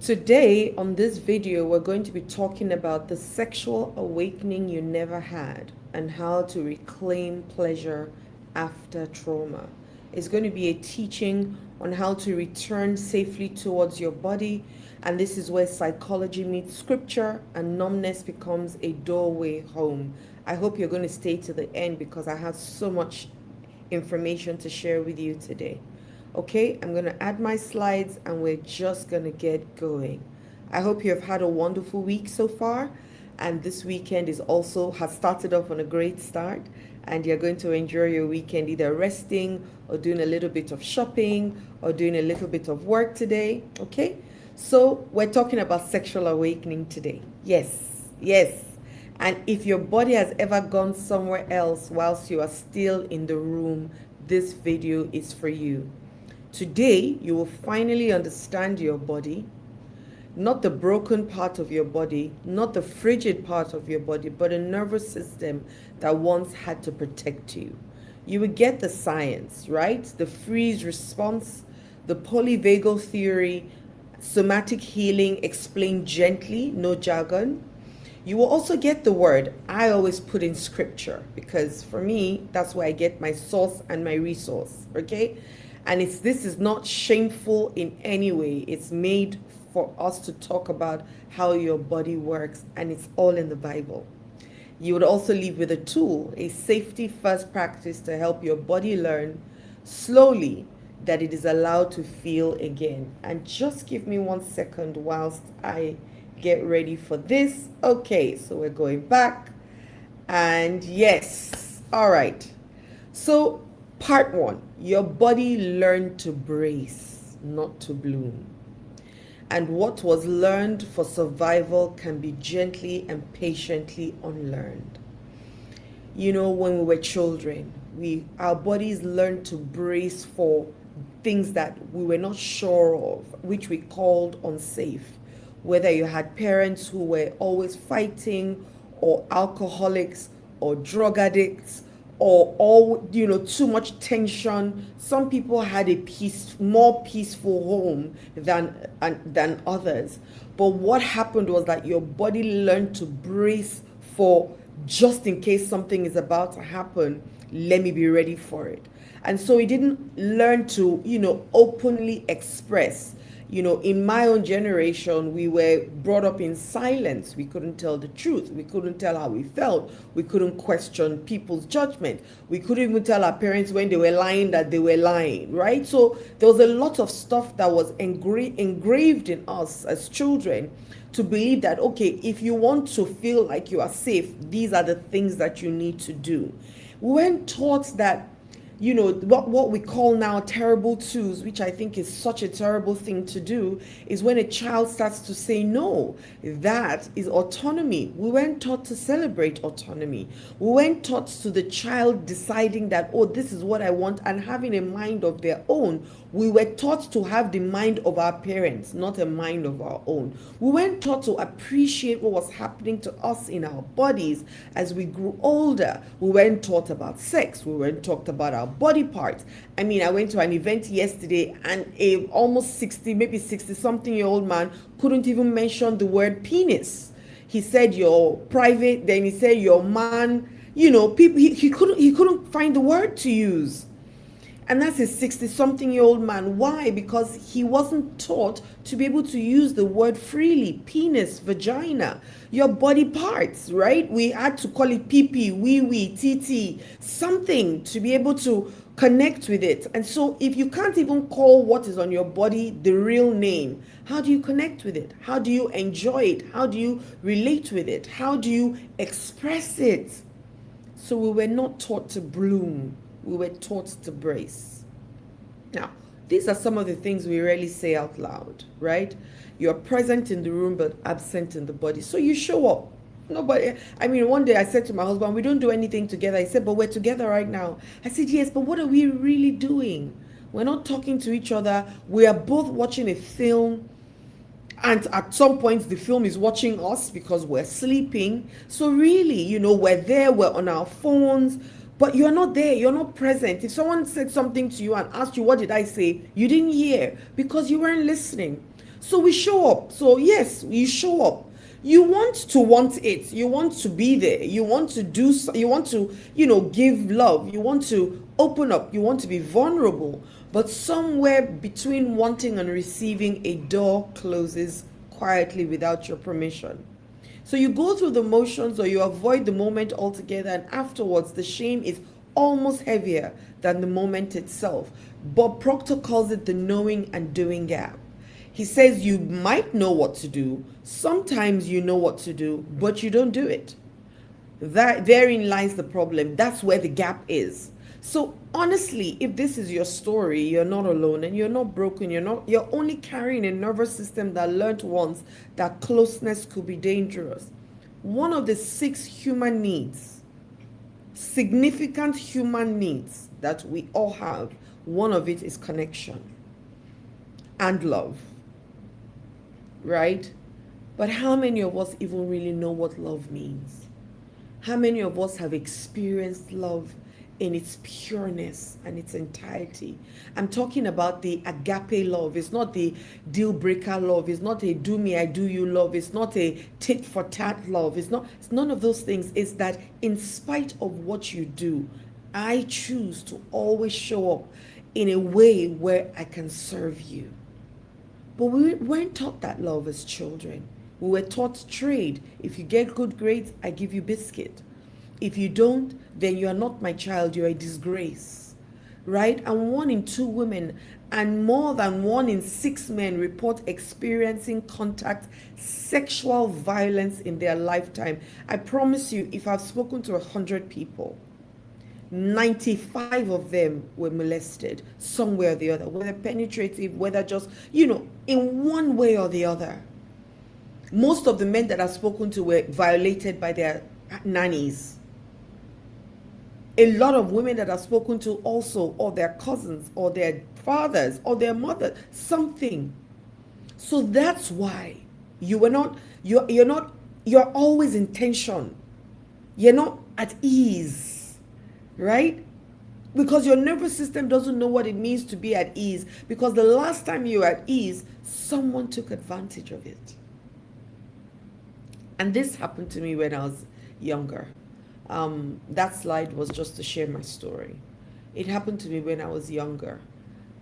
Today, on this video, we're going to be talking about the sexual awakening you never had and how to reclaim pleasure after trauma. It's going to be a teaching on how to return safely towards your body, and this is where psychology meets scripture and numbness becomes a doorway home. I hope you're going to stay to the end because I have so much information to share with you today. Okay, I'm going to add my slides and we're just going to get going. I hope you have had a wonderful week so far, and this weekend has started off on a great start, and you're going to enjoy your weekend either resting or doing a little bit of shopping or doing a little bit of work today. Okay, so we're talking about sexual awakening today. Yes. And if your body has ever gone somewhere else whilst you are still in the room, this video is for you. Today, you will finally understand your body, not the broken part of your body, not the frigid part of your body, but a nervous system that once had to protect you. You will get the science, right? The freeze response, the polyvagal theory, somatic healing explained gently, no jargon. You will also get the word. I always put in scripture because for me, that's where I get my source and my resource, okay? And this is not shameful in any way. It's made for us to talk about how your body works, and it's all in the Bible. You would also leave with a tool, a safety first practice to help your body learn slowly that it is allowed to feel again. And just give me 1 second whilst I get ready for this. Okay, so we're going back. And yes, all right. So part 1, your body learned to brace, not to bloom. And what was learned for survival can be gently and patiently unlearned. You know, when we were children, our bodies learned to brace for things that we were not sure of, which we called unsafe. Whether you had parents who were always fighting, or alcoholics, or drug addicts, or too much tension. Some people had a more peaceful home than others. But what happened was that your body learned to brace for, just in case something is about to happen, let me be ready for it. And so it didn't learn to openly express. In my own generation, we were brought up in silence. We couldn't tell the truth. We couldn't tell how we felt. We couldn't question people's judgment. We couldn't even tell our parents when they were lying that they were lying, right? So there was a lot of stuff that was engraved in us as children to believe that, okay, if you want to feel like you are safe, these are the things that you need to do. We weren't taught that what we call now terrible twos, which I think is such a terrible thing to do, is when a child starts to say no. That is autonomy. We weren't taught to celebrate autonomy. We weren't taught to the child deciding that, oh, this is what I want, and having a mind of their own. We were taught to have the mind of our parents, not a mind of our own. We weren't taught to appreciate what was happening to us in our bodies as we grew older. We weren't taught about sex. We weren't taught about our body parts. I mean, I went to an event yesterday and a almost 60, maybe 60-something-year-old man couldn't even mention the word penis. He said you're private, then he said you're man. People he couldn't find the word to use. And that's a 60-something-year-old man. Why? Because he wasn't taught to be able to use the word freely. Penis, vagina, your body parts, right? We had to call it pee-pee, wee-wee, tt, something to be able to connect with it. And so if you can't even call what is on your body the real name, how do you connect with it? How do you enjoy it? How do you relate with it? How do you express it? So we were not taught to bloom. We were taught to brace. Now, these are some of the things we rarely say out loud, right? You're present in the room, but absent in the body. So you show up. One day I said to my husband, we don't do anything together. He said, but we're together right now. I said, yes, but what are we really doing? We're not talking to each other. We are both watching a film. And at some point, the film is watching us because we're sleeping. So really, we're there, we're on our phones. But you're not there, you're not present. If someone said something to you and asked you, what did I say? You didn't hear because you weren't listening. So we show up. So yes, you show up. You want it. You want to be there. You want to do. You want to, give love. You want to open up. You want to be vulnerable. But somewhere between wanting and receiving, a door closes quietly without your permission. So you go through the motions or you avoid the moment altogether, and afterwards the shame is almost heavier than the moment itself. Bob Proctor calls it the knowing and doing gap. He says you might know what to do, sometimes you know what to do, but you don't do it. Therein lies the problem. That's where the gap is. So honestly, if this is your story, you're not alone and you're not broken. You're only carrying a nervous system that learned once that closeness could be dangerous. One of the 6 human needs, significant human needs that we all have, one of it is connection and love. Right? But how many of us even really know what love means? How many of us have experienced love in its pureness and its entirety? I'm talking about the agape love. It's not the deal breaker love. It's not a do me, I do you love. It's not a tit for tat love. It's none of those things. It's that in spite of what you do, I choose to always show up in a way where I can serve you. But we weren't taught that love as children. We were taught trade. If you get good grades, I give you biscuit. If you don't, then you are not my child, you're a disgrace. Right? And 1 in 2 women and more than 1 in 6 men report experiencing contact sexual violence in their lifetime. I promise you, if I've spoken to 100 people, 95 of them were molested somewhere or the other, whether penetrative, whether just, in one way or the other. Most of the men that I've spoken to were violated by their nannies. A lot of women that I've spoken to also, or their cousins, or their fathers, or their mothers, something. So that's why you're always in tension. You're not at ease. Right? Because your nervous system doesn't know what it means to be at ease. Because the last time you were at ease, someone took advantage of it. And this happened to me when I was younger. That slide was just to share my story. It happened to me when I was younger.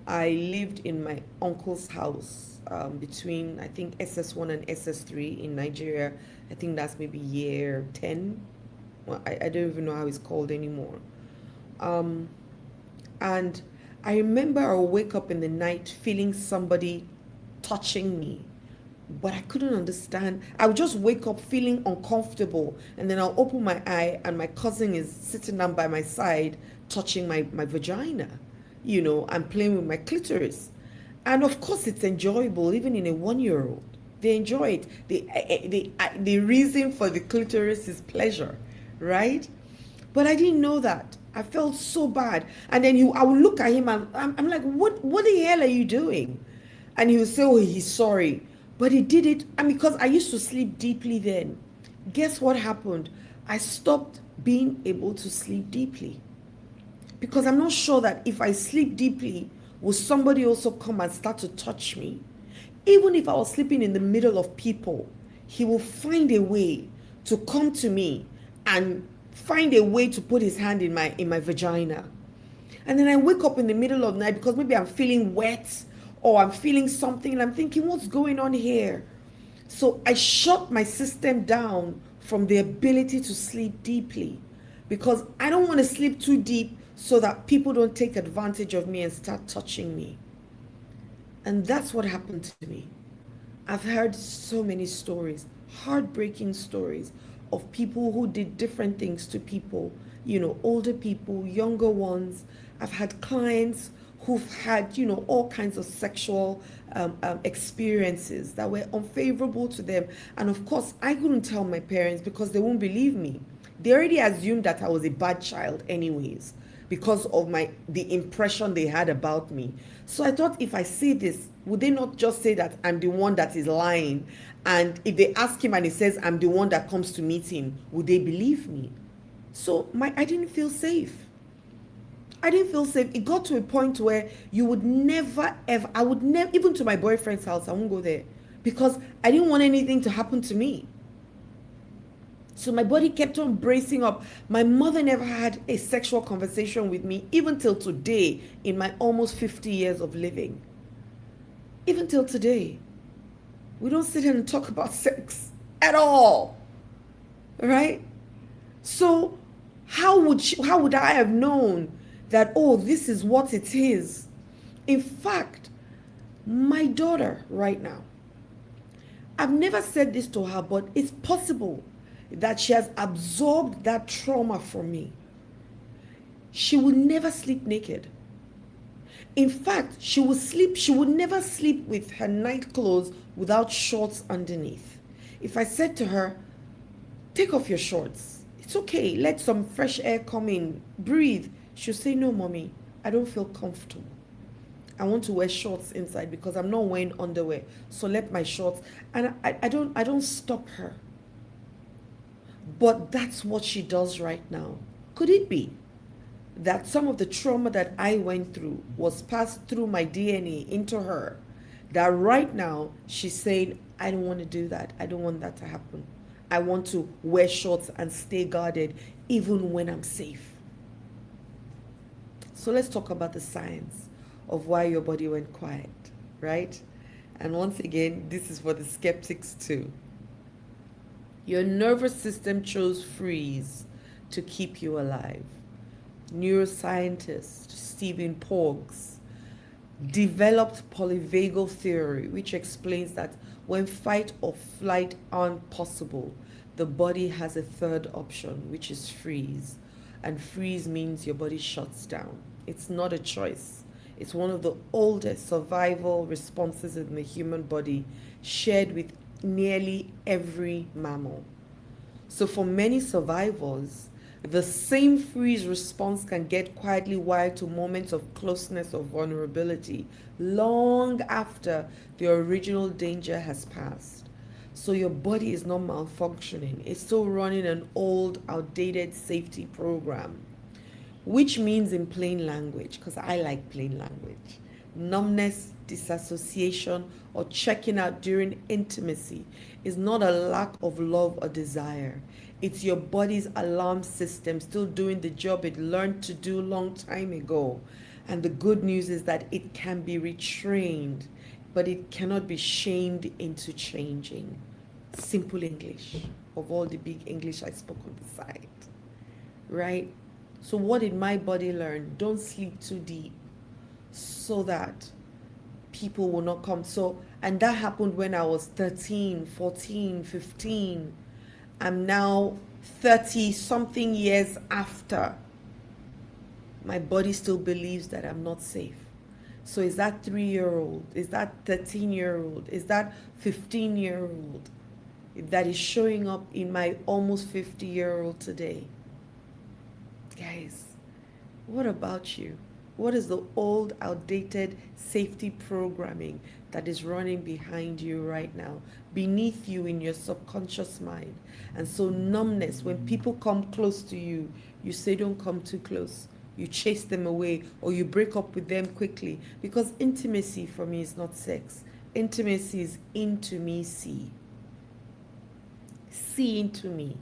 I lived in my uncle's house between, I think, SS1 and SS3 in Nigeria. I think that's maybe year 10. Well, I don't even know how it's called anymore. And I remember I would wake up in the night feeling somebody touching me, but I couldn't understand. I would just wake up feeling uncomfortable, and then I'll open my eye and my cousin is sitting down by my side touching my vagina. I'm playing with my clitoris. And of course it's enjoyable, even in a 1-year-old. They enjoy it. The reason for the clitoris is pleasure, right? But I didn't know that. I felt so bad. And then I would look at him and I'm like, what the hell are you doing? And he would say, oh, he's sorry. But he did it. And because I used to sleep deeply then, guess what happened? I stopped being able to sleep deeply. Because I'm not sure that if I sleep deeply, will somebody also come and start to touch me? Even if I was sleeping in the middle of people, he will find a way to come to me and find a way to put his hand in my vagina. And then I wake up in the middle of the night because maybe I'm feeling wet or I'm feeling something and I'm thinking, what's going on here? So I shut my system down from the ability to sleep deeply because I don't want to sleep too deep so that people don't take advantage of me and start touching me. And that's what happened to me. I've heard so many stories, heartbreaking stories of people who did different things to people, older people, younger ones. I've had clients who've had, all kinds of sexual experiences that were unfavorable to them. And of course, I couldn't tell my parents because they won't believe me. They already assumed that I was a bad child anyways because of the impression they had about me. So I thought, if I say this, would they not just say that I'm the one that is lying? And if they ask him and he says I'm the one that comes to meet him, would they believe me? So I didn't feel safe. I didn't feel safe. It got to a point where you would never, ever, I would never, even to my boyfriend's house, I won't go there because I didn't want anything to happen to me. So my body kept on bracing up. My mother never had a sexual conversation with me, even till today, in my almost 50 years of living. Even till today. We don't sit here and talk about sex at all. Right? So how would I have known that, oh, this is what it is? In fact, my daughter right now, I've never said this to her, but it's possible that she has absorbed that trauma from me. She will never sleep naked. In fact, she would never sleep with her night clothes without shorts underneath. If I said to her, take off your shorts, it's okay, let some fresh air come in, breathe, she'll say, no, mommy, I don't feel comfortable. I want to wear shorts inside because I'm not wearing underwear. So let my shorts, and I don't stop her. But that's what she does right now. Could it be that some of the trauma that I went through was passed through my DNA into her? That right now she's saying, I don't want to do that. I don't want that to happen. I want to wear shorts and stay guarded even when I'm safe. So let's talk about the science of why your body went quiet, right? And once again, this is for the skeptics too. Your nervous system chose freeze to keep you alive. Neuroscientist Stephen Porges developed polyvagal theory, which explains that when fight or flight aren't possible, the body has a third option, which is freeze. And freeze means your body shuts down. It's not a choice. It's one of the oldest survival responses in the human body, shared with nearly every mammal. So for many survivors, the same freeze response can get quietly wired to moments of closeness or vulnerability long after the original danger has passed. So your body is not malfunctioning. It's still running an old, outdated safety program, which means in plain language, because I like plain language, numbness, disassociation, or checking out during intimacy is not a lack of love or desire. It's your body's alarm system still doing the job it learned to do long time ago. And the good news is that it can be retrained, but it cannot be shamed into changing. Simple English, of all the big English I spoke on the side, right? So what did my body learn? Don't sleep too deep so that people will not come. So, and that happened when I was 13, 14, 15. I'm now 30 something years after. My body still believes that I'm not safe. So is that 3-year-old? Is that 13-year-old? Is that 15-year-old that is showing up in my almost 50-year-old today? Guys, what about you? What is the old, outdated safety programming that is running behind you right now, beneath you in your subconscious mind? And so numbness, when people come close to you, you say, don't come too close. You chase them away, or you break up with them quickly, because intimacy for me is not sex. Intimacy is into me, see into me.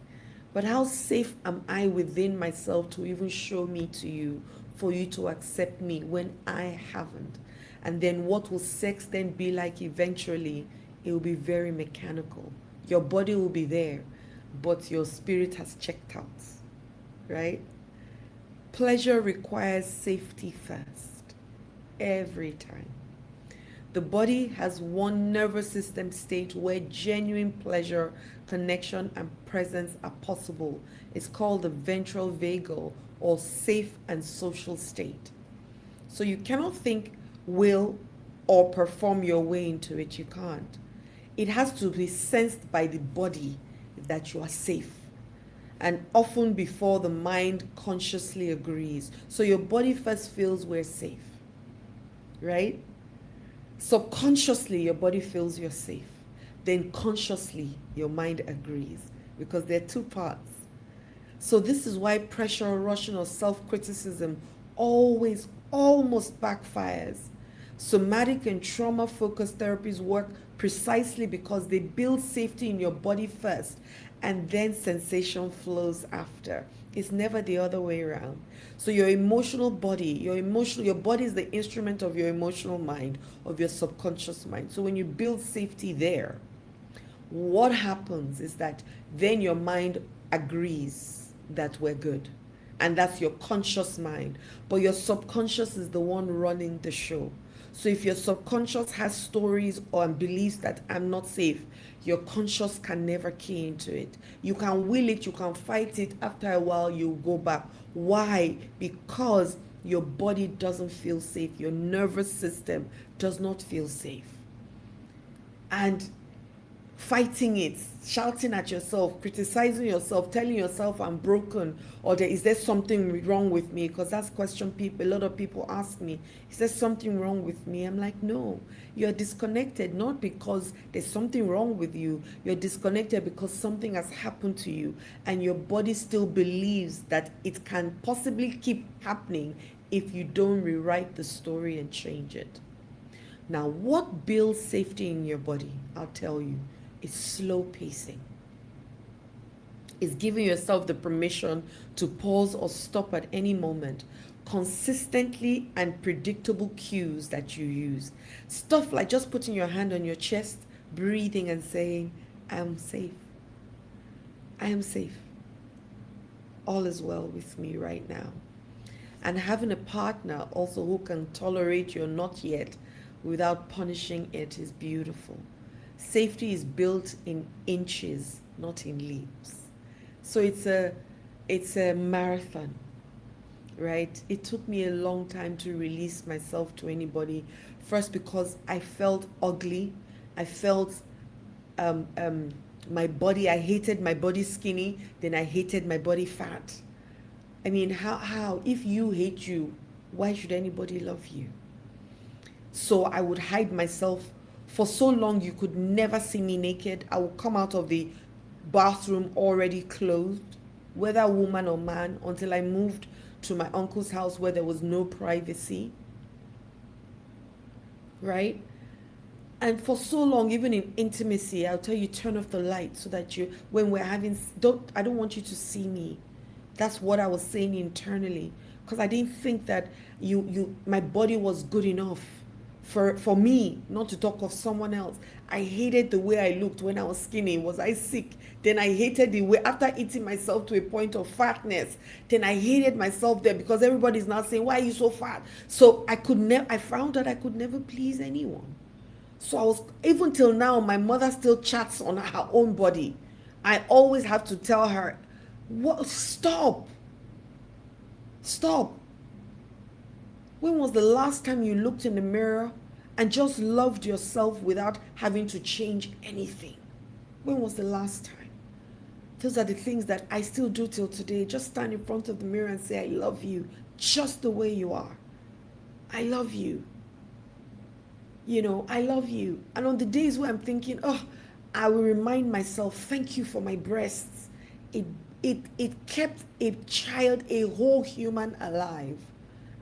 But how safe am I within myself to even show me to you, for you to accept me when I haven't? And then what will sex then be like eventually? It will be very mechanical. Your body will be there, but your spirit has checked out, right? Pleasure requires safety first, every time. The body has one nervous system state where genuine pleasure, connection, and presence are possible. It's called the ventral vagal, or safe and social state. So you cannot think, will, or perform your way into it. You can't. It has to be sensed by the body that you are safe, and often before the mind consciously agrees. So your body first feels we're safe, right? Subconsciously, your body feels you're safe. Then consciously, your mind agrees, because there are two parts. So this is why pressure, rushing, or self-criticism always almost backfires. Somatic and trauma focused therapies work precisely because they build safety in your body first and then sensation flows after. It's never the other way around. So your emotional body, your body is the instrument of your emotional mind, of your subconscious mind. So when you build safety there, what happens is that then your mind agrees that we're good. And that's your conscious mind. But your subconscious is the one running the show. So if your subconscious has stories or beliefs that I'm not safe, your conscious can never key into it. You can will it, you can fight it. After a while, you go back. Why? Because your body doesn't feel safe. Your nervous system does not feel safe. And fighting it, shouting at yourself, criticizing yourself, telling yourself I'm broken, or is there something wrong with me? Because that's a question a lot of people ask me. Is there something wrong with me? I'm like, no, you're disconnected, not because there's something wrong with you. You're disconnected because something has happened to you, and your body still believes that it can possibly keep happening if you don't rewrite the story and change it. Now, what builds safety in your body? I'll tell you. Is slow pacing. Is giving yourself the permission to pause or stop at any moment. Consistently and predictable cues that you use. Stuff like just putting your hand on your chest, breathing and saying, I am safe. I am safe. All is well with me right now. And having a partner also who can tolerate your not yet without punishing it is beautiful. Safety is built in inches, not in leaps. So it's a marathon, right? It took me a long time to release myself to anybody. First, because I felt ugly. I felt my body, I hated my body skinny, then I hated my body fat. I mean, how? If you hate you, why should anybody love you? So I would hide myself. For so long, you could never see me naked. I would come out of the bathroom already clothed, whether woman or man, until I moved to my uncle's house where there was no privacy. Right? And for so long, even in intimacy, I'll tell you, turn off the light so that when we're having, I don't want you to see me. That's what I was saying internally. Because I didn't think that my body was good enough. For me, not to talk of someone else. I hated the way I looked when I was skinny. Was I sick? Then I hated the way, after eating myself to a point of fatness, then I hated myself there because everybody's now saying, why are you so fat? So I found that I could never please anyone. So even till now, my mother still chats on her own body. I always have to tell her, what? Stop. When was the last time you looked in the mirror and just loved yourself without having to change anything? When was the last time? Those are the things that I still do till today. Just stand in front of the mirror and say, I love you just the way you are. I love you. I love you. And on the days where I'm thinking, I will remind myself, thank you for my breasts. It kept a child, a whole human alive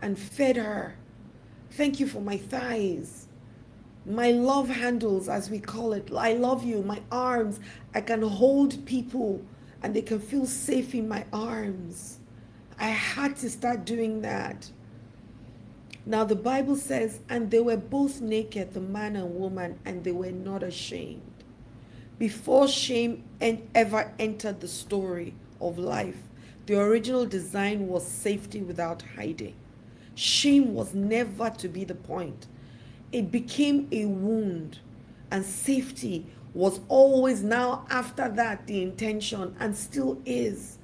and fed her. Thank you for my thighs, my love handles, as we call it. I love you. My arms, I can hold people and they can feel safe in my arms. I had to start doing that. Now the Bible says, and they were both naked, the man and woman, and they were not ashamed. Before shame ever entered the story of life, the original design was safety without hiding. Shame was never to be the point. It became a wound, and safety was always now after that the intention, and still is.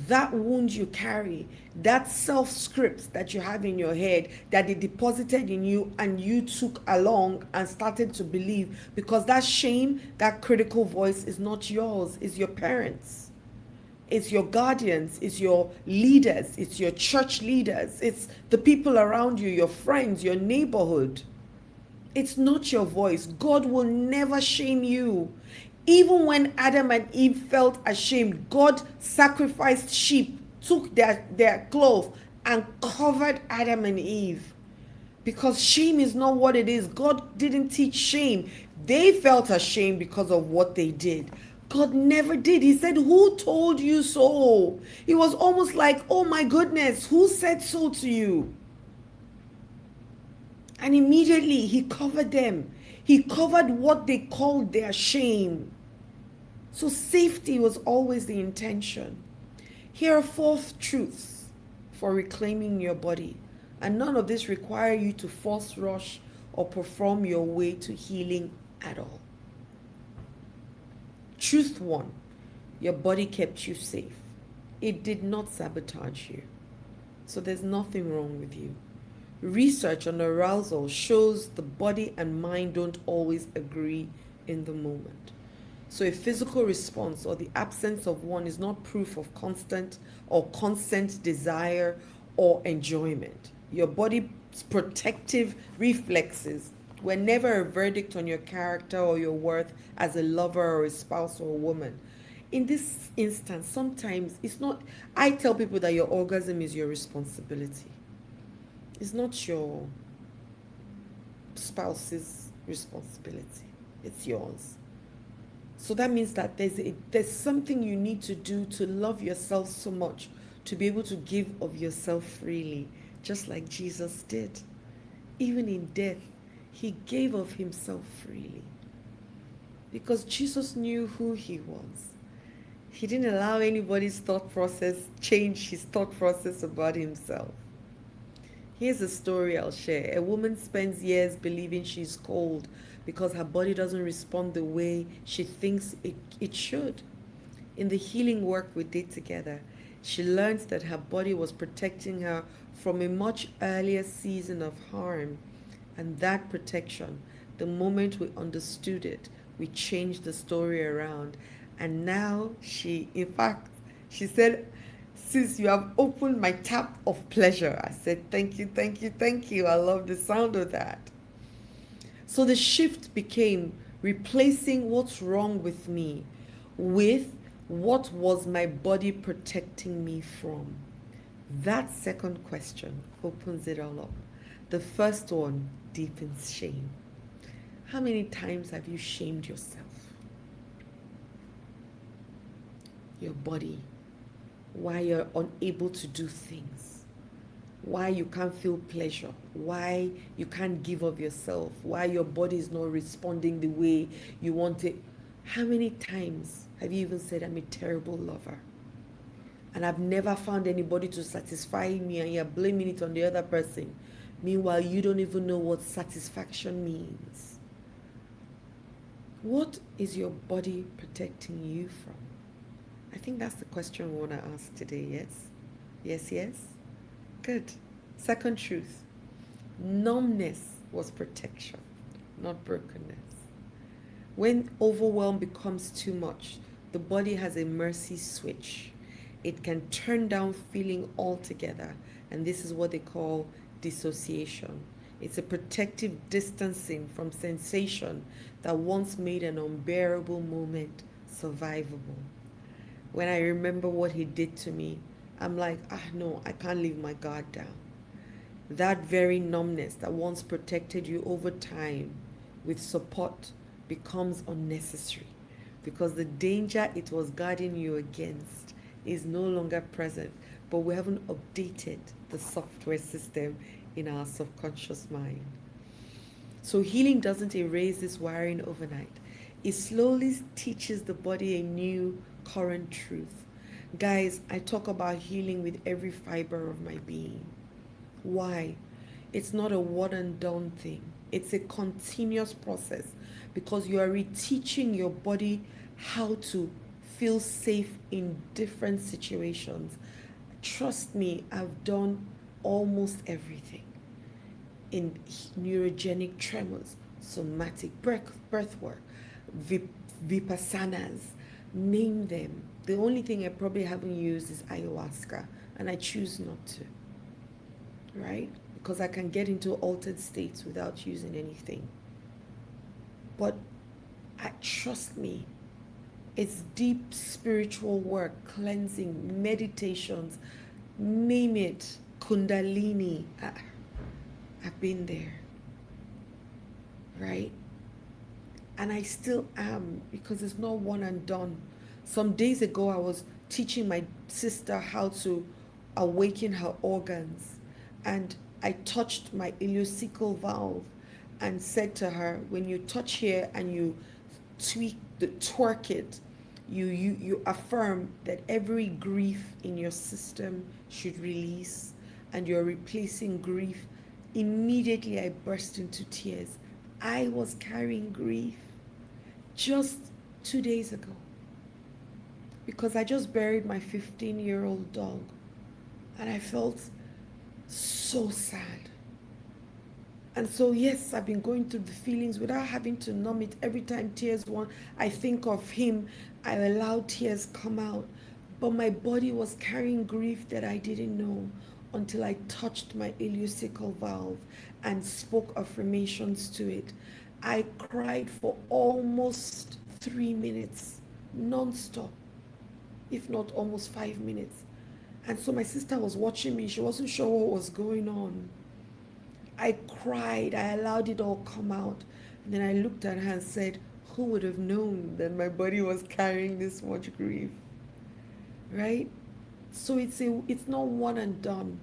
That wound you carry, that self-script that you have in your head that they deposited in you and you took along and started to believe, because that shame, that critical voice is not yours, it's your parents. It's your guardians, it's your leaders, it's your church leaders, it's the people around you, your friends, your neighborhood. It's not your voice. God will never shame you. Even when Adam and Eve felt ashamed, God sacrificed sheep, took their clothes and covered Adam and Eve. Because shame is not what it is. God didn't teach shame. They felt ashamed because of what they did. God never did. He said, "Who told you so?" It was almost like, "Oh my goodness, who said so to you?" And immediately he covered them. He covered what they called their shame. So safety was always the intention. Here are 4 truths for reclaiming your body. And none of this require you to force rush or perform your way to healing at all. Truth 1, your body kept you safe. It did not sabotage you. So there's nothing wrong with you. Research on arousal shows the body and mind don't always agree in the moment. So a physical response or the absence of one is not proof of constant or constant desire or enjoyment. Your body's protective reflexes were never a verdict on your character or your worth as a lover or a spouse or a woman. In this instance, sometimes it's not, I tell people that your orgasm is your responsibility. It's not your spouse's responsibility. It's yours. So that means that there's something you need to do to love yourself so much to be able to give of yourself freely, just like Jesus did. Even in death, he gave of himself freely. Because Jesus knew who he was. He didn't allow anybody's thought process change his thought process about himself. Here's a story I'll share. A woman spends years believing she's cold because her body doesn't respond the way she thinks it should. In the healing work we did together, she learned that her body was protecting her from a much earlier season of harm. And that protection, the moment we understood it, we changed the story around. And now she said, "Sis, you have opened my tap of pleasure." I said, "Thank you, thank you, thank you. I love the sound of that." So the shift became replacing what's wrong with me with what was my body protecting me from. That second question opens it all up. The first one deepens shame. How many times have you shamed yourself? Your body. Why you're unable to do things, why you can't feel pleasure, why you can't give of yourself, why your body is not responding the way you want it. How many times have you even said, "I'm a terrible lover and I've never found anybody to satisfy me," and you're blaming it on the other person? Meanwhile, you don't even know what satisfaction means. What is your body protecting you from? I think that's the question we want to ask today, yes? Yes, yes? Good. Second truth. Numbness was protection, not brokenness. When overwhelm becomes too much, the body has a mercy switch. It can turn down feeling altogether, and this is what they call dissociation. It's a protective distancing from sensation that once made an unbearable moment survivable. When I remember what he did to me, I'm like, no, I can't leave my guard down. That very numbness that once protected you over time with support becomes unnecessary because the danger it was guarding you against is no longer present, but we haven't updated the software system in our subconscious mind. So healing doesn't erase this wiring overnight. It slowly teaches the body a new current truth. Guys, I talk about healing with every fiber of my being. Why? It's not a one and done thing. It's a continuous process because you are reteaching your body how to feel safe in different situations. Trust me, I've done almost everything in neurogenic tremors, somatic breath work, vipassanas, name them. The only thing I probably haven't used is ayahuasca, and I choose not to, right? Because I can get into altered states without using anything. But trust me, it's deep spiritual work, cleansing, meditations, name it. Kundalini. I've been there, right? And I still am, because it's not one and done. Some days ago, I was teaching my sister how to awaken her organs, and I touched my ileocecal valve and said to her, when you touch here and you twerk it, you affirm that every grief in your system should release, and you're replacing grief. Immediately I burst into tears. I was carrying grief just 2 days ago, because I just buried my 15-year-old dog, and I felt so sad. And so, yes, I've been going through the feelings without having to numb it. Every time tears want, I think of him, I allow tears come out. But my body was carrying grief that I didn't know until I touched my ileocecal valve and spoke affirmations to it. I cried for almost 3 minutes, non-stop, if not almost 5 minutes. And so my sister was watching me. She wasn't sure what was going on. I cried. I allowed it all come out. And then I looked at her and said, who would have known that my body was carrying this much grief? Right? So it's not one and done.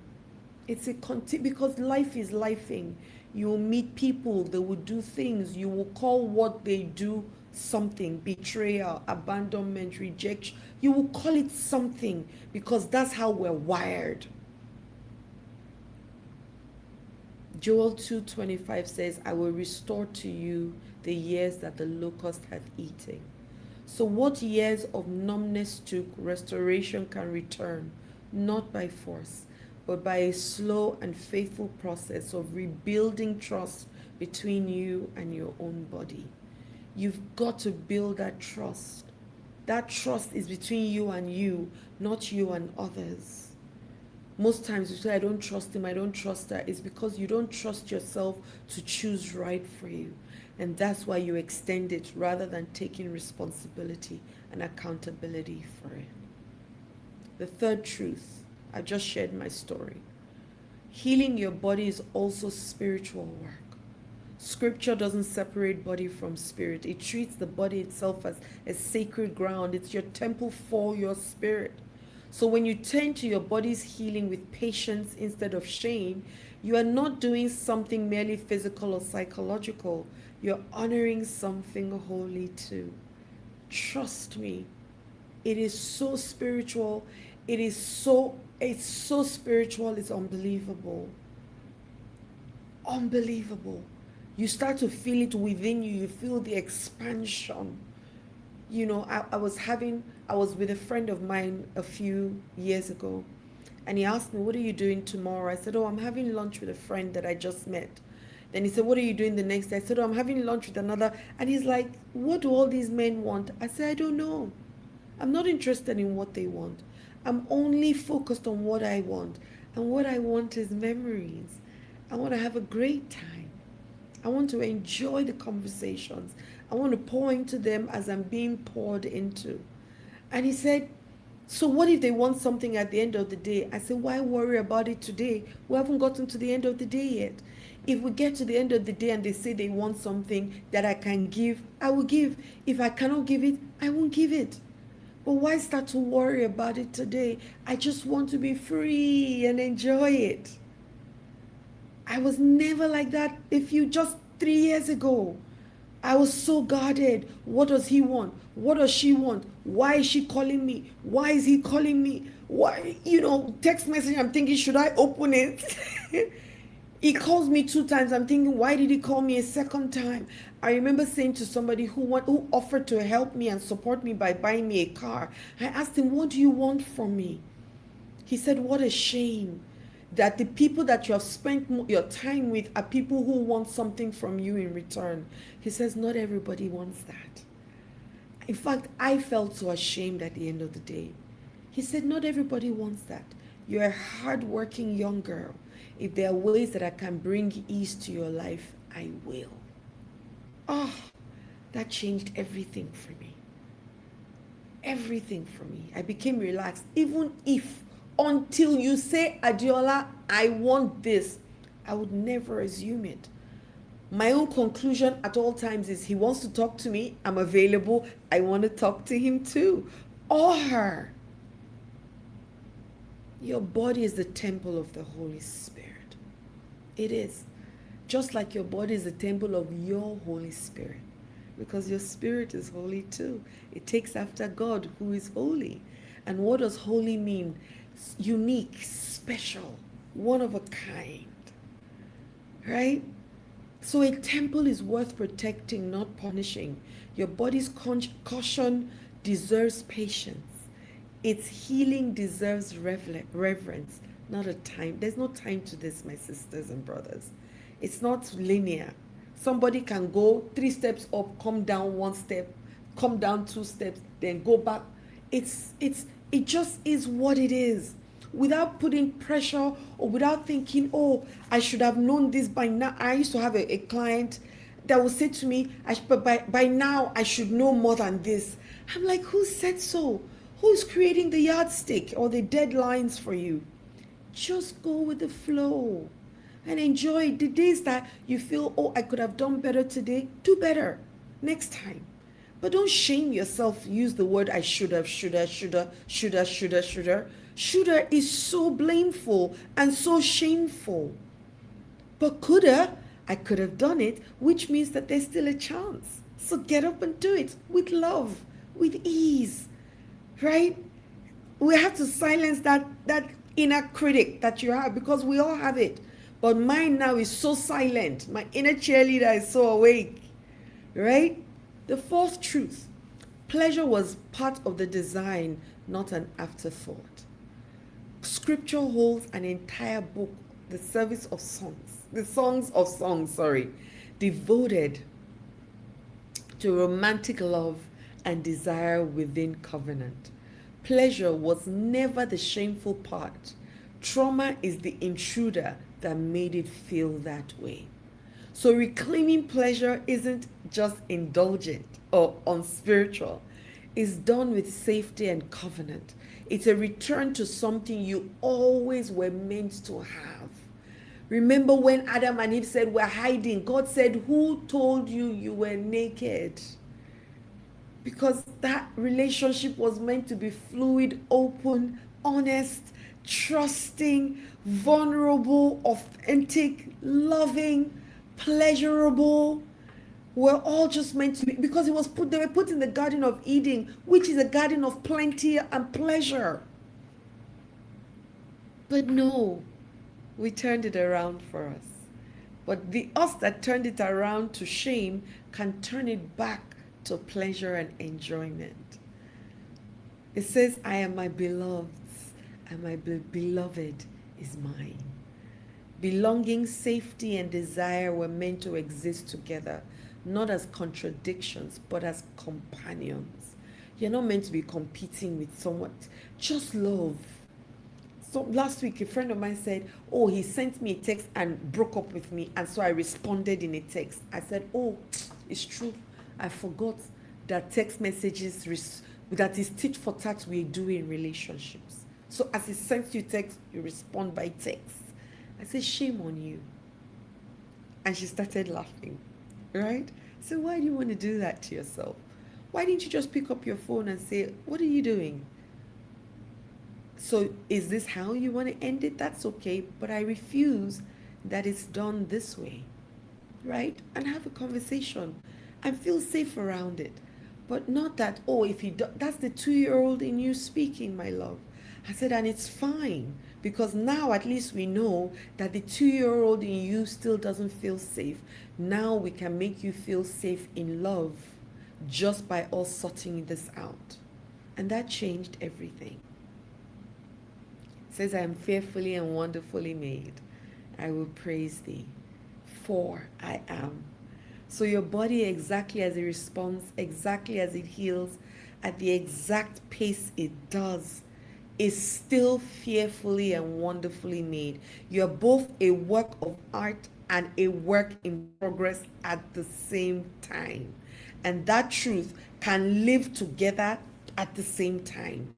It's a because life is lifing. You will meet people, they will do things. You will call what they do something: betrayal, abandonment, rejection. You will call it something, because that's how we're wired. Joel 2:25 says, I will restore to you the years that the locust hath eaten. So what years of numbness took, restoration can return, not by force, but by a slow and faithful process of rebuilding trust between you and your own body. You've got to build that trust. That trust is between you and you, not you and others. Most times you say, I don't trust him, I don't trust her. It's because you don't trust yourself to choose right for you. And that's why you extend it rather than taking responsibility and accountability for it. The third truth, I just shared my story. Healing your body is also spiritual work. Scripture doesn't separate body from spirit. It treats the body itself as a sacred ground. It's your temple for your spirit. So when you turn to your body's healing with patience instead of shame, you are not doing something merely physical or psychological. You're honoring something holy too. Trust me, it is so spiritual. It's so spiritual, it's unbelievable. Unbelievable. You start to feel it within you. You feel the expansion. You know, I was with a friend of mine a few years ago, and he asked me, what are you doing tomorrow? I said, oh, I'm having lunch with a friend that I just met. Then he said, what are you doing the next day? I said, oh, I'm having lunch with another. And he's like, what do all these men want? I said, I don't know. I'm not interested in what they want. I'm only focused on what I want. And what I want is memories. I want to have a great time. I want to enjoy the conversations. I want to pour into them as I'm being poured into. And he said, so what if they want something at the end of the day? I said, why worry about it today? We haven't gotten to the end of the day yet. If we get to the end of the day and they say they want something that I can give, I will give. If I cannot give it, I won't give it. But why start to worry about it today? I just want to be free and enjoy it. I was never like that just 3 years ago. I was so guarded. What does he want? What does she want? Why is she calling me? Why is he calling me? Why, text message, I'm thinking, should I open it? He calls me 2 times. I'm thinking, why did he call me a second time? I remember saying to somebody who offered to help me and support me by buying me a car, I asked him, what do you want from me? He said, what a shame that the people that you have spent your time with are people who want something from you in return. He says, not everybody wants that. In fact, I felt so ashamed at the end of the day. He said, not everybody wants that. You're a hardworking young girl. If there are ways that I can bring ease to your life, I will. Oh, that changed everything for me. Everything for me. I became relaxed. Even if until you say, Adiola, I want this. I would never assume it. My own conclusion at all times is he wants to talk to me, I'm available, I want to talk to him too. Or your body is the temple of the Holy Spirit. It is. Just like your body is the temple of your Holy Spirit. Because your spirit is holy too. It takes after God, who is holy. And what does holy mean? Unique, special, one of a kind. Right? So a temple is worth protecting, not punishing. Your body's caution deserves patience. Its healing deserves reverence, not a time. There's no time to this, my sisters and brothers. It's not linear. Somebody can go 3 steps up, come down 1 step, come down 2 steps, then go back. It just is what it is, without putting pressure or without thinking, oh, I should have known this by now. I used to have a client that would say to me, but by now I should know more than this. I'm like, who said so? Who's creating the yardstick or the deadlines for you? Just go with the flow and enjoy the days that you feel, oh, I could have done better today. Do better next time. But don't shame yourself. Use the word I should have, shoulda. Shoulda is so blameful and so shameful. But coulda, I could have done it, which means that there's still a chance. So get up and do it with love, with ease, right? We have to silence that inner critic that you have, because we all have it. But mine now is so silent. My inner cheerleader is so awake, right? The fourth truth: pleasure was part of the design, not an afterthought. Scripture holds an entire book, the songs of songs, devoted to romantic love and desire within covenant. Pleasure was never the shameful part. Trauma is the intruder that made it feel that way. So reclaiming pleasure isn't just indulgent or unspiritual. It's done with safety and covenant. It's a return to something you always were meant to have. Remember when Adam and Eve said, we're hiding? God said, who told you you were naked? Because that relationship was meant to be fluid, open, honest, trusting, vulnerable, authentic, loving, pleasurable. We're all just meant to be, because they were put in the Garden of Eden, which is a garden of plenty and pleasure. But no, we turned it around for us. But the us that turned it around to shame can turn it back to pleasure and enjoyment. It says, I am my beloved's, and my beloved is mine. Belonging, safety, and desire were meant to exist together, not as contradictions, but as companions. You're not meant to be competing with someone. Just love. So last week, a friend of mine said, oh, he sent me a text and broke up with me, and so I responded in a text. I said, oh, it's true. I forgot that text messages, that is tit for tat we do in relationships. So as he sends you text, you respond by text. I said, shame on you. And she started laughing, right? So why do you want to do that to yourself? Why didn't you just pick up your phone and say, what are you doing? So is this how you want to end it? That's okay, but I refuse that it's done this way, right? And have a conversation and feel safe around it. But not that, oh, if you do, that's the 2-year-old in you speaking, my love. I said, and it's fine, because now at least we know that the 2-year-old in you still doesn't feel safe. Now we can make you feel safe in love just by us sorting this out. And that changed everything. It says, I am fearfully and wonderfully made. I will praise thee, for I am. So your body, exactly as it responds, exactly as it heals, at the exact pace it does, is still fearfully and wonderfully made. You're both a work of art and a work in progress at the same time. And that truth can live together at the same time.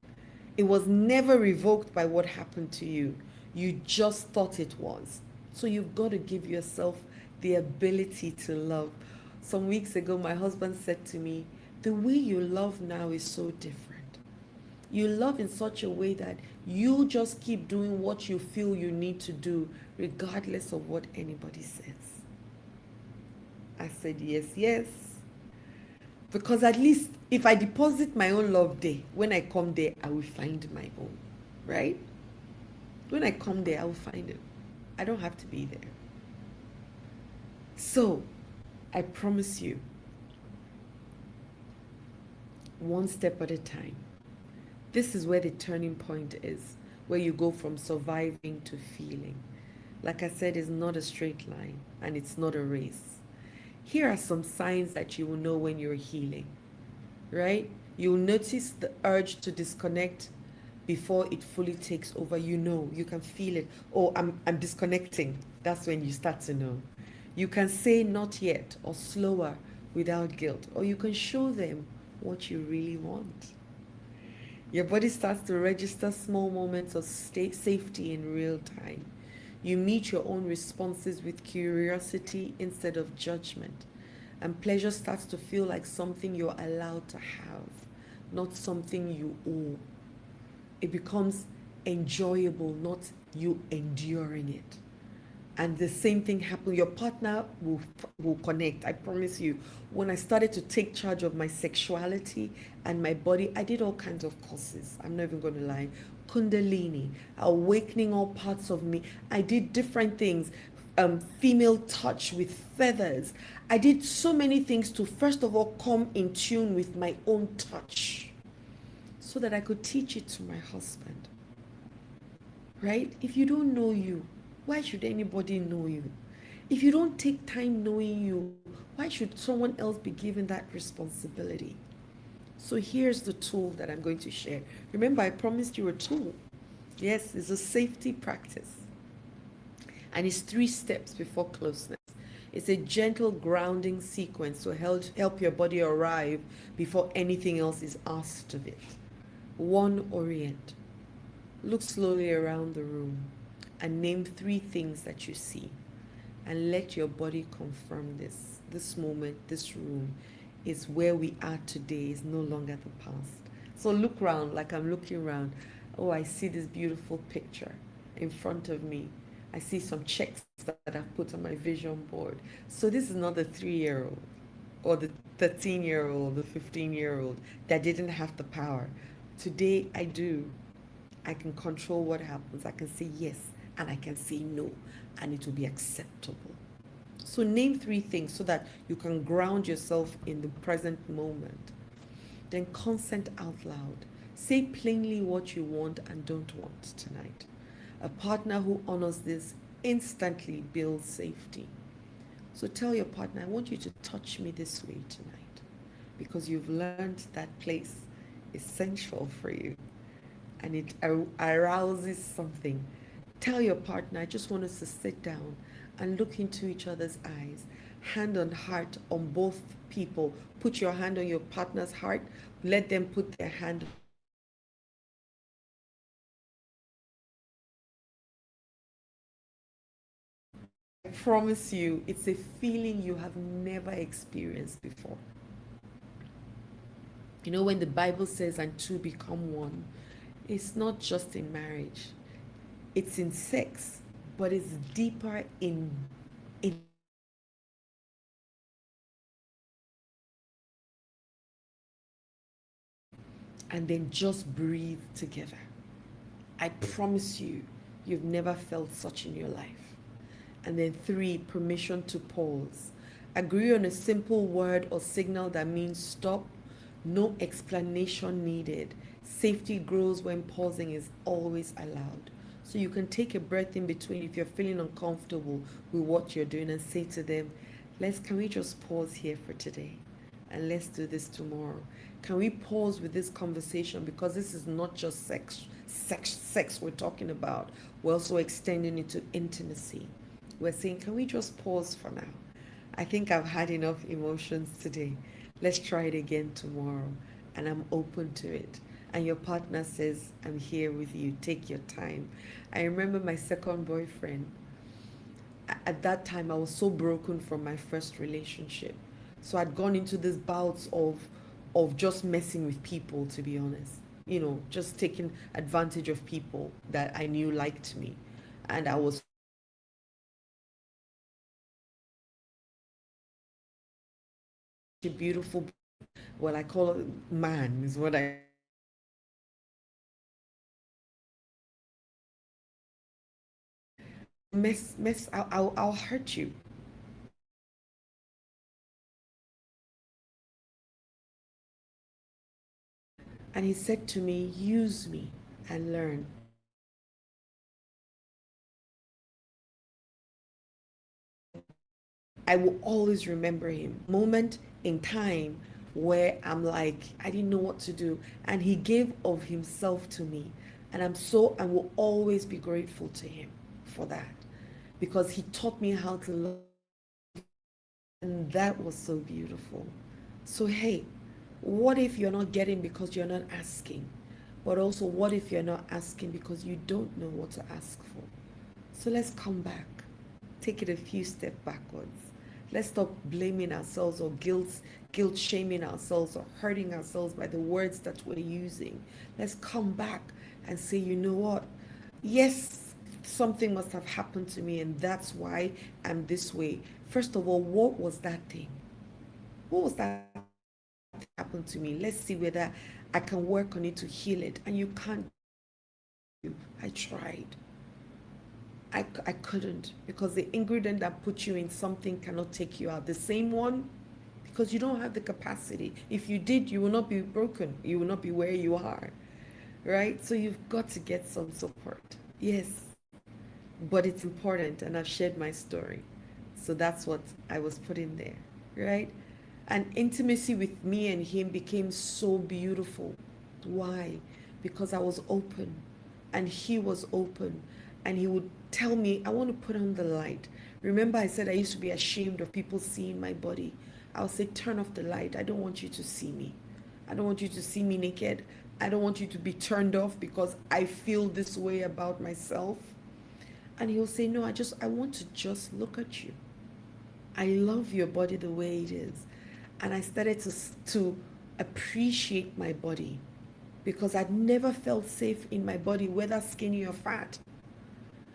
It was never revoked by what happened to you. You just thought it was. So you've got to give yourself the ability to love. Some weeks ago, my husband said to me, the way you love now is so different. You love in such a way that you just keep doing what you feel you need to do, regardless of what anybody says. I said, yes, yes. Because at least if I deposit my own love there, when I come there, I will find my own, right? When I come there, I will find it. I don't have to be there. So I promise you, one step at a time. This is where the turning point is, where you go from surviving to feeling. Like I said, it's not a straight line and it's not a race. Here are some signs that you will know when you're healing, right? You'll notice the urge to disconnect before it fully takes over. You know, you can feel it. Oh, I'm disconnecting. That's when you start to know. You can say not yet or slower without guilt, or you can show them what you really want. Your body starts to register small moments of safety in real time. You meet your own responses with curiosity instead of judgment. And pleasure starts to feel like something you're allowed to have, not something you owe. It becomes enjoyable, not you enduring it. And the same thing happened. Your partner will connect. I promise you. When I started to take charge of my sexuality and my body, I did all kinds of courses. I'm not even going to lie. Kundalini, awakening all parts of me. I did different things. Female touch with feathers. I did so many things to first of all come in tune with my own touch, so that I could teach it to my husband. Right? If you don't know you, why should anybody know you? If you don't take time knowing you, why should someone else be given that responsibility? So here's the tool that I'm going to share. Remember, I promised you a tool. Yes, it's a safety practice. And it's 3 steps before closeness. It's a gentle grounding sequence to help your body arrive before anything else is asked of it. 1, orient. Look slowly around the room and name 3 things that you see. And let your body confirm this. This moment, this room is where we are today, is no longer the past. So look around like I'm looking around. Oh, I see this beautiful picture in front of me. I see some checks that I've put on my vision board. So this is not the 3-year-old or the 13-year-old, the 15-year-old that didn't have the power. Today I do. I can control what happens. I can say yes and I can say no, and it will be acceptable. So name 3 things so that you can ground yourself in the present moment. Then consent out loud. Say plainly what you want and don't want tonight. A partner who honors this instantly builds safety. So tell your partner, I want you to touch me this way tonight, because you've learned that place is sensual for you and it arouses something. Tell your partner, I just want us to sit down and look into each other's eyes, hand on heart on both people. Put your hand on your partner's heart, let them put their hand. I promise you, it's a feeling you have never experienced before. You know, when the Bible says, and two become one, it's not just in marriage, it's in sex, but it's deeper in and then just breathe together. I promise you, you've never felt such in your life. And then 3, permission to pause. Agree on a simple word or signal that means stop, no explanation needed. Safety grows when pausing is always allowed. So you can take a breath in between if you're feeling uncomfortable with what you're doing and say to them, can we just pause here for today? And let's do this tomorrow. Can we pause with this conversation, because this is not just sex we're talking about. We're also extending it to intimacy. We're saying, can we just pause for now? I think I've had enough emotions today. Let's try it again tomorrow. And I'm open to it. and your partner says, I'm here with you, take your time. I remember my second boyfriend. At that time, I was so broken from my first relationship. So I'd gone into this bouts of just messing with people, to be honest. Just taking advantage of people that I knew liked me. And I was a beautiful, well, I call it man, is what I mess. I'll hurt you. And he said to me, use me and learn. I will always remember him. Moment in time where I'm like, I didn't know what to do. And he gave of himself to me. And I will always be grateful to him for that. Because he taught me how to love. And that was so beautiful. So, hey, what if you're not getting because you're not asking? But also, what if you're not asking because you don't know what to ask for? So let's come back. Take it a few steps backwards. Let's stop blaming ourselves or guilt shaming ourselves or hurting ourselves by the words that we're using. Let's come back and say, you know what? Yes, something must have happened to me and that's why I'm this way. First of all, what was that thing? What was that happened to me? Let's see whether I can work on it to heal it. And you can't. I tried. I couldn't because the ingredient that puts you in something cannot take you out. The same one, because you don't have the capacity. If you did, you will not be broken. You will not be where you are, right? So you've got to get some support. Yes, but it's important, and I've shared my story. So that's what I was putting there, right? And intimacy with me and him became so beautiful. Why? Because I was open and he was open and he would tell me, I want to put on the light. Remember, I said I used to be ashamed of people seeing my body. I would say, turn off the light. I don't want you to see me. I don't want you to see me naked. I don't want you to be turned off because I feel this way about myself. And he'll say, no, I want to just look at you. I love your body the way it is. And I started to appreciate my body because I'd never felt safe in my body, whether skinny or fat.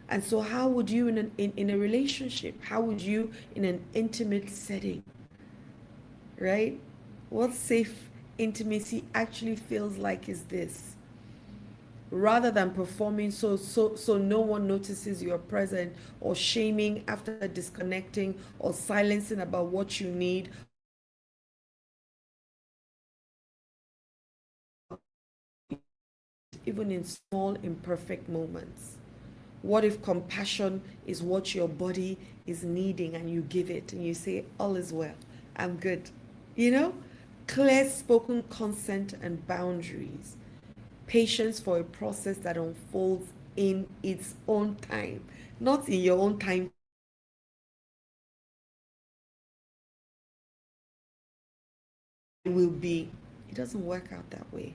And so, how would you, in a relationship, how would you, in an intimate setting, right? What safe intimacy actually feels like is this: rather than performing so no one notices you're present, or shaming after disconnecting, or silencing about what you need, even in small imperfect moments. What if compassion is what your body is needing and you give it and you say, all is well, I'm good? You know, clear spoken consent and boundaries, patience for a process that unfolds in its own time, not in your own time. It will be, it doesn't work out that way.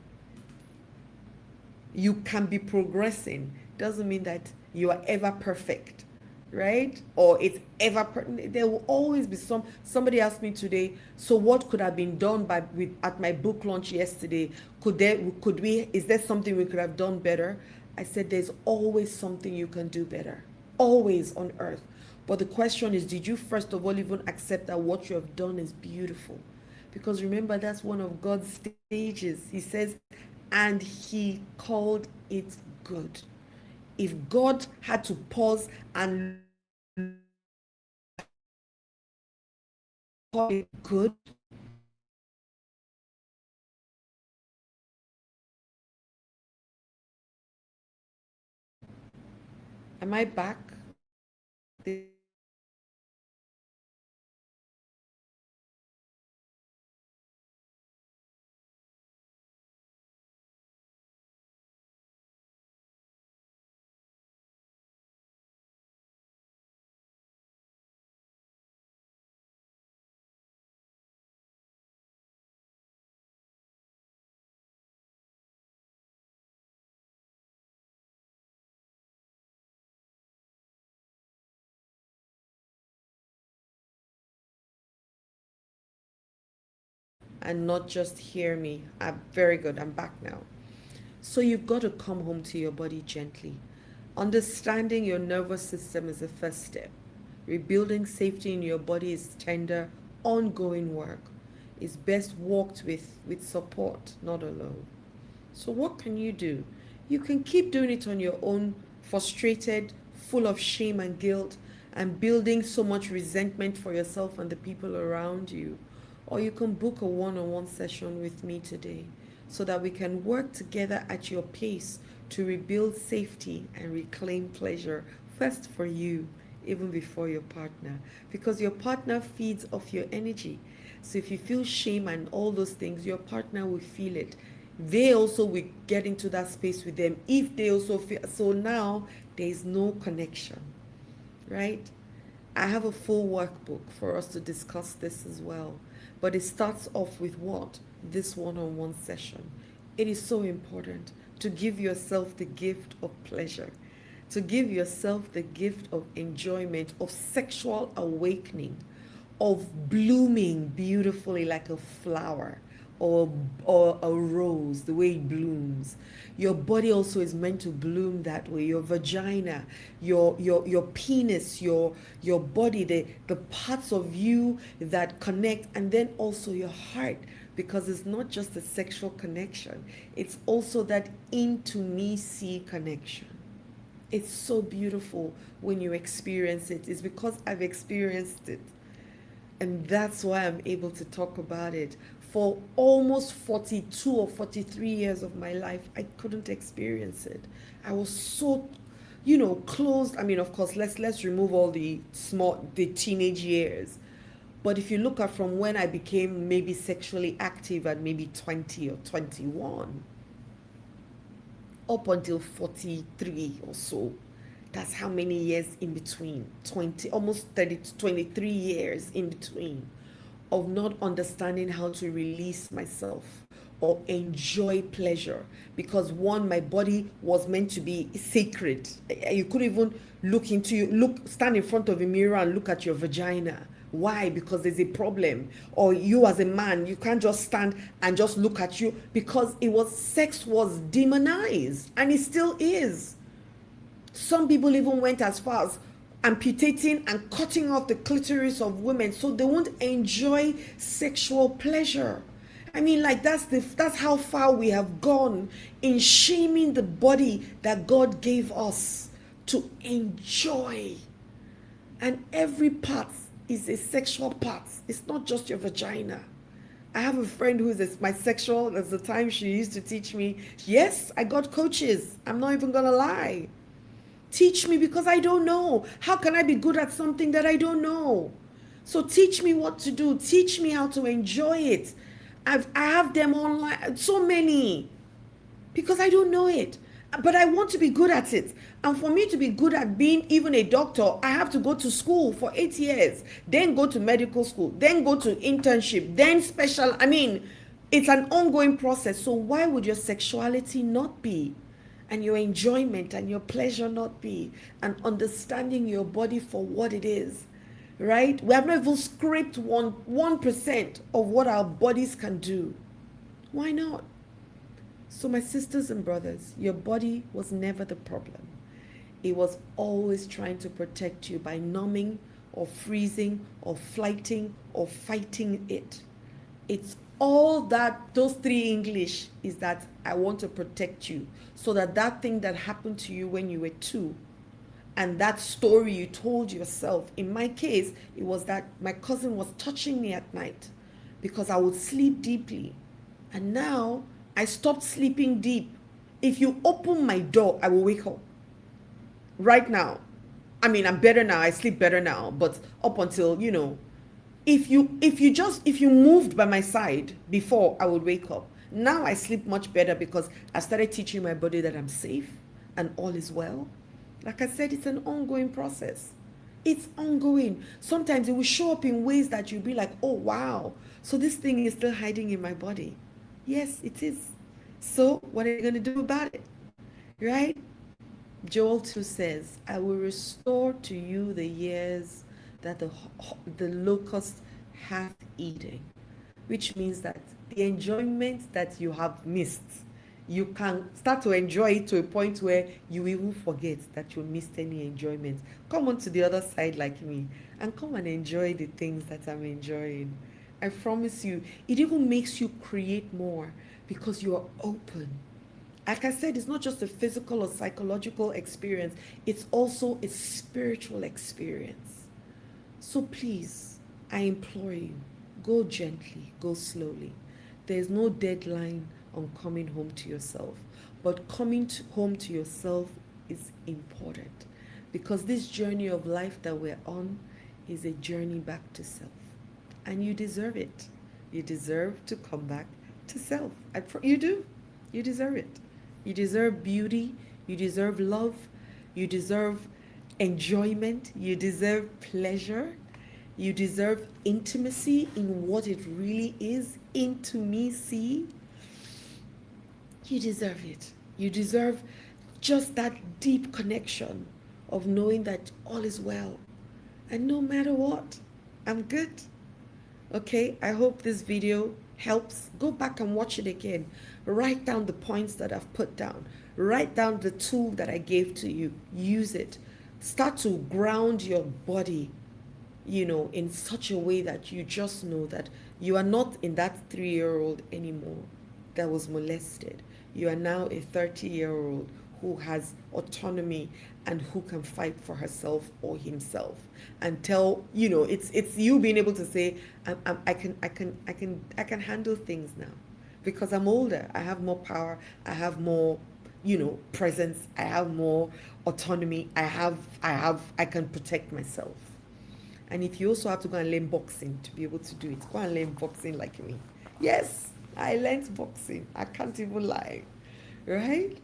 You can be progressing, doesn't mean that you are ever perfect, right? Or it's ever there will always be somebody asked me today, so what could have been done at my book launch yesterday? Could we is there something we could have done better? I said there's always something you can do better, always on earth. But the question is, did you first of all even accept that what you have done is beautiful? Because remember, that's one of God's stages. He says, and he called it good. If God had to pause and call it good, am I back? and not just hear me. I'm very good. I'm back now. So you've got to come home to your body gently. Understanding your nervous system is the first step. Rebuilding safety in your body is tender, ongoing work. It's best walked with support, not alone. So what can you do? You can keep doing it on your own, frustrated, full of shame and guilt, and building so much resentment for yourself and the people around you. Or you can book a one-on-one session with me today so that we can work together at your pace to rebuild safety and reclaim pleasure, first for you, even before your partner, because your partner feeds off your energy. So if you feel shame and all those things, your partner will feel it. They also will get into that space with them if they also feel. So now there is no connection, right? I have a full workbook for us to discuss this as well. But it starts off with what? This one-on-one session. It is so important to give yourself the gift of pleasure, to give yourself the gift of enjoyment, of sexual awakening, of blooming beautifully like a flower, or a rose, the way it blooms. Your body also is meant to bloom that way. Your vagina, your penis, your body, the parts of you that connect, and then also your heart, because it's not just a sexual connection, it's also that intimacy connection. It's so beautiful when you experience it. It's because I've experienced it. And that's why I'm able to talk about it. For almost 42 or 43 years of my life, I couldn't experience it. I was so, closed. I mean, of course, let's remove all the teenage years. But if you look at from when I became maybe sexually active at maybe 20 or 21, up until 43 or so, that's how many years in between, 20, almost 30 to 23 years in between, of not understanding how to release myself or enjoy pleasure. Because one, my body was meant to be sacred. You could even stand in front of a mirror and look at your vagina. Why? Because there's a problem. Or you as a man, you can't just stand and just look at you, because sex was demonized, and it still is. Some people even went as far as amputating and cutting off the clitoris of women so they won't enjoy sexual pleasure. I mean, like, that's how far we have gone in shaming the body that God gave us to enjoy. And every part is a sexual part. It's not just your vagina. I have a friend who is my sexual. There's the time she used to teach me. Yes, I got coaches. I'm not even gonna lie. Teach me, because I don't know. How can I be good at something that I don't know? So teach me what to do. Teach me how to enjoy it. I have them online, so many, because I don't know it. But I want to be good at it. And for me to be good at being even a doctor, I have to go to school for 8 years, then go to medical school, then go to internship, then special. I mean, it's an ongoing process. So why would your sexuality not be? And your enjoyment and your pleasure not be? And understanding your body for what it is, right? We have not even scraped 1% of what our bodies can do. Why not? So my sisters and brothers, your body was never the problem. It was always trying to protect you by numbing or freezing or flighting or fighting it. It's all that, those three English is that I want to protect you, so that thing that happened to you when you were 2, and that story you told yourself. In my case, it was that my cousin was touching me at night because I would sleep deeply. And now I stopped sleeping deep. If you open my door, I will wake up. Right now. I mean, I'm better now. I sleep better now. But up until, if you moved by my side before, I would wake up. Now I sleep much better because I started teaching my body that I'm safe and all is well. Like I said, it's an ongoing process. It's ongoing. Sometimes it will show up in ways that you'll be like, oh, wow. So this thing is still hiding in my body. Yes, it is. So what are you going to do about it? Right? Joel 2 says, I will restore to you the years that the locust hath eaten, which means that the enjoyment that you have missed, you can start to enjoy it to a point where you even forget that you missed any enjoyment. Come on to the other side like me and come and enjoy the things that I'm enjoying. I promise you, it even makes you create more because you are open. Like I said, it's not just a physical or psychological experience, it's also a spiritual experience. So please, I implore you, go gently, go slowly. There's no deadline on coming home to yourself, but home to yourself is important because this journey of life that we're on is a journey back to self. And you deserve it. You deserve to come back to self. You do. You deserve it. You deserve beauty. You deserve love. You deserve enjoyment. You deserve pleasure. You deserve intimacy in what it really is. Intimacy. You deserve it. You deserve just that deep connection of knowing that all is well. And no matter what, I'm good. Okay, I hope this video helps. Go back and watch it again. Write down the points that I've put down. Write down the tool that I gave to you. Use it. Start to ground your body, in such a way that you just know that you are not in that 3-year-old anymore that was molested. You are now a 30-year-old who has autonomy and who can fight for herself or himself and tell, it's you being able to say, I can handle things now because I'm older. I have more power. I have more, presence. I have more autonomy. I can protect myself. And if you also have to go and learn boxing to be able to do it, go and learn boxing like me. Yes, I learned boxing. I can't even lie. Right?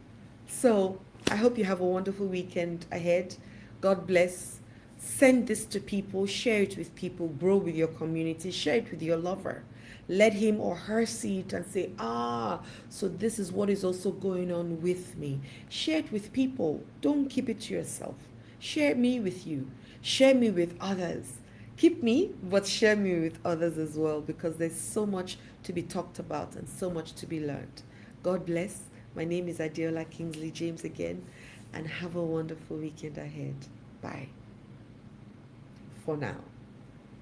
So I hope you have a wonderful weekend ahead. God bless. Send this to people. Share it with people. Grow with your community. Share it with your lover. Let him or her see it and say, so this is what is also going on with me. Share it with people. Don't keep it to yourself. Share me with you. Share me with others. Keep me, but share me with others as well because there's so much to be talked about and so much to be learned. God bless. My name is Adiola Kingsley James again, and have a wonderful weekend ahead. Bye. For now.